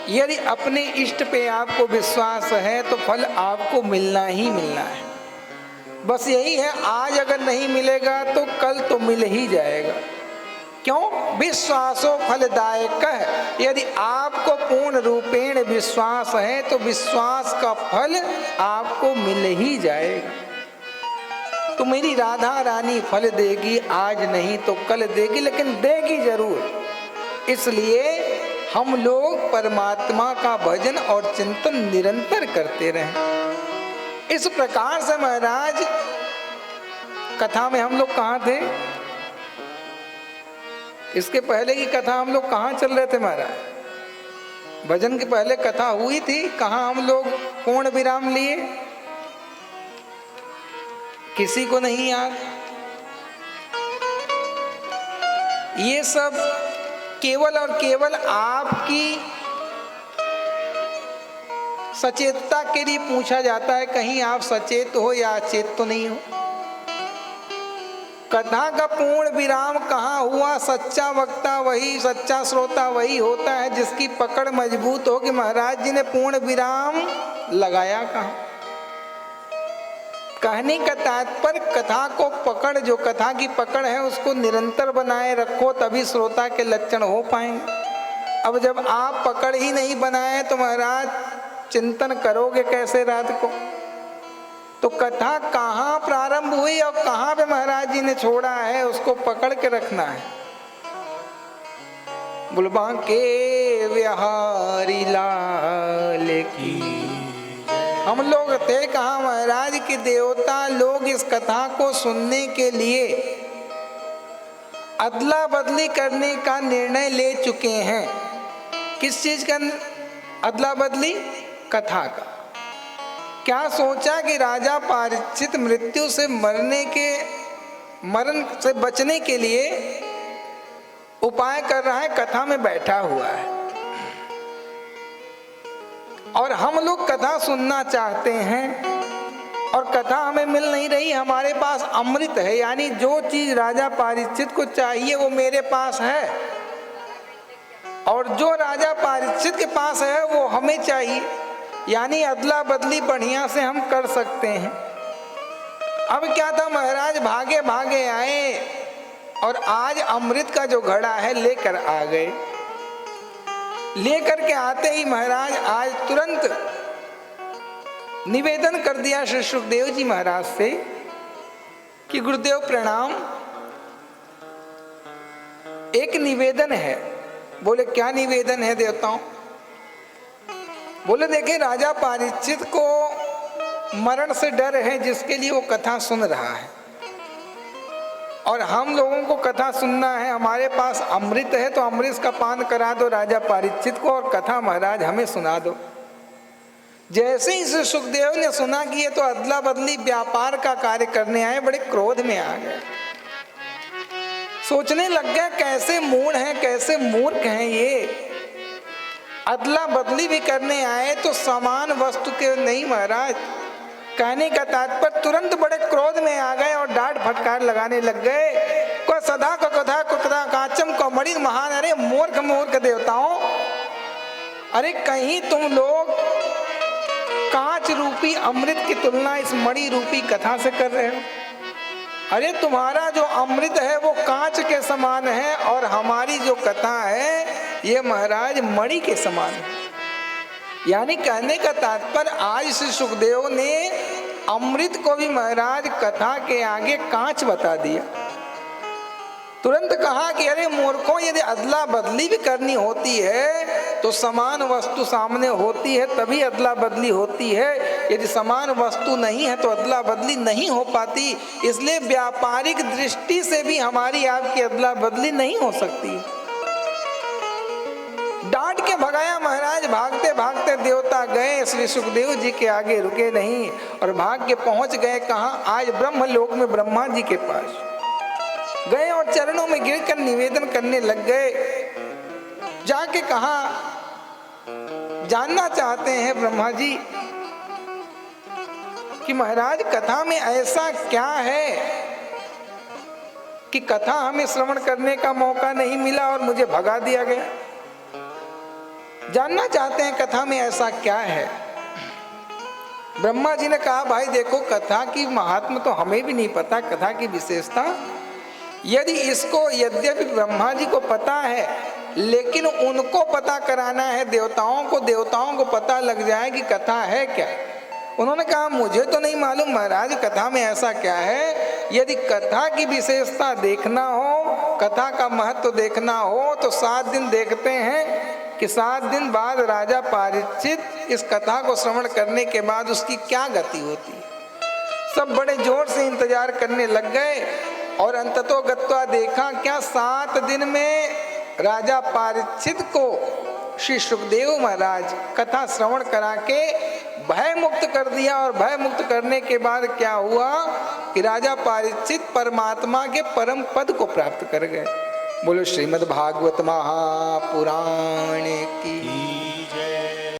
यदि अपने इष्ट पे आपको विश्वास है तो फल आपको मिलना ही मिलना है। बस यही है, आज अगर नहीं मिलेगा तो कल तो मिल ही जाएगा। क्यों? विश्वासो फलदायक है। यदि आपको पूर्ण रूपेण विश्वास है तो विश्वास का फल आपको मिल ही जाएगा। तो मेरी राधा रानी फल देगी, आज नहीं तो कल देगी, लेकिन देगी जरूर। इसलिए हम लोग परमात्मा का भजन और चिंतन निरंतर करते रहें। इस प्रकार से महाराज कथा में हम लोग कहाँ थे? इसके पहले की कथा हम लोग कहाँ चल रहे थे महाराज? भजन के पहले कथा हुई थी, कहाँ हम लोग पूर्ण विराम लिए? किसी को नहीं याद? ये सब केवल और केवल आपकी सचेतता के लिए पूछा जाता है, कहीं आप सचेत हो या अचेत तो नहीं हो। कथा का पूर्ण विराम कहाँ हुआ? सच्चा वक्ता वही, सच्चा श्रोता वही होता है जिसकी पकड़ मजबूत हो कि महाराज जी ने पूर्ण विराम लगाया कहाँ। कहने का तात्पर्य कथा को पकड़, जो कथा की पकड़ है उसको निरंतर बनाए रखो, तभी श्रोता के लक्षण हो पाएंगे। अब जब आप पकड़ ही नहीं बनाए तो महाराज चिंतन करोगे कैसे रात को? तो कथा कहाँ प्रारंभ हुई और कहाँ पे महाराज जी ने छोड़ा है, उसको पकड़ के रखना है। बुलबा के बिहारी लाल की। हम लोग थे कहाँ महाराज के देवता लोग इस कथा को सुनने के लिए अदला बदली करने का निर्णय ले चुके हैं। किस चीज का अदला बदली? कथा का। क्या सोचा कि राजा परीक्षित मृत्यु से मरण से बचने के लिए उपाय कर रहा है, कथा में बैठा हुआ है और हम लोग कथा सुनना चाहते हैं और कथा हमें मिल नहीं रही। हमारे पास अमृत है, यानी जो चीज राजा परीक्षित को चाहिए वो मेरे पास है और जो राजा परीक्षित के पास है वो हमें चाहिए, यानी अदला बदली बढ़िया से हम कर सकते हैं। अब क्या था महाराज, भागे भागे आए और आज अमृत का जो घड़ा है लेकर आ गए। लेकर के आते ही महाराज आज तुरंत निवेदन कर दिया श्री सुखदेव जी महाराज से कि गुरुदेव प्रणाम, एक निवेदन है। बोले क्या निवेदन है देवताओं? बोले देखे राजा परीक्षित को मरण से डर है, जिसके लिए वो कथा सुन रहा है और हम लोगों को कथा सुनना है। हमारे पास अमृत है तो अमृत का पान करा दो राजा परीक्षित को और कथा महाराज हमें सुना दो। जैसे ही श्री सुखदेव ने सुना कि ये तो अदला बदली व्यापार का कार्य करने आए, बड़े क्रोध में आ गए। सोचने लग गए कैसे मूढ़ हैं, कैसे मूर्ख हैं ये, अदला बदली भी करने आए तो समान वस्तु के नहीं महाराज। कहने का तात्पर्य तुरंत बड़े क्रोध में आ गए और डांट फटकार लगाने लग गए। को सदा को कथा को कथा काचम को मणि महान। अरे मूर्ख मूर्ख देवताओं, अरे कहीं तुम लोग कांच रूपी अमृत की तुलना इस मणि रूपी कथा से कर रहे हो। अरे तुम्हारा जो अमृत है वो कांच के समान है और हमारी जो कथा है ये महाराज मणि के समान है। यानी कहने का तात्पर्य आज श्री सुखदेव ने अमृत को भी महाराज कथा के आगे कांच बता दिया। तुरंत कहा कि अरे मूर्खों, यदि अदला बदली भी करनी होती है तो समान वस्तु सामने होती है तभी अदला बदली होती है। यदि समान वस्तु नहीं है तो अदला बदली नहीं हो पाती। इसलिए व्यापारिक दृष्टि से भी हमारी आपकी अदला बदली नहीं हो सकती। डांट के भगाया महाराज। भागते भागते देवता गए, श्री सुखदेव जी के आगे रुके नहीं और भाग के पहुंच गए कहाँ? आज ब्रह्मलोक में ब्रह्मा जी के पास गए और चरणों में गिरकर निवेदन करने लग गए। जाके कहा, जानना चाहते हैं ब्रह्मा जी कि महाराज कथा में ऐसा क्या है कि कथा हमें श्रवण करने का मौका नहीं मिला और मुझे भगा दिया गया। जानना चाहते हैं कथा में ऐसा क्या है। ब्रह्मा जी ने कहा भाई देखो, कथा की महात्म तो हमें भी नहीं पता, कथा की विशेषता। यदि इसको यद्यपि ब्रह्मा जी को पता है, लेकिन उनको पता कराना है देवताओं को पता लग जाए कि कथा है क्या। उन्होंने कहा मुझे तो नहीं मालूम महाराज कथा में ऐसा क्या है। यदि कथा की विशेषता देखना हो, कथा का महत्व देखना हो, तो 7 दिन देखते हैं कि 7 दिन बाद राजा परीक्षित इस कथा को श्रवण करने के बाद उसकी क्या गति होती है। सब बड़े जोर से इंतजार करने लग गए और अंततो गत्वा देखा क्या, 7 दिन में राजा परीक्षित को श्री सुखदेव महाराज कथा श्रवण करा के भय मुक्त कर दिया। और भय मुक्त करने के बाद क्या हुआ कि राजा परीक्षित परमात्मा के परम पद को प्राप्त कर गए। बोलो श्रीमद् भागवत महापुराण की।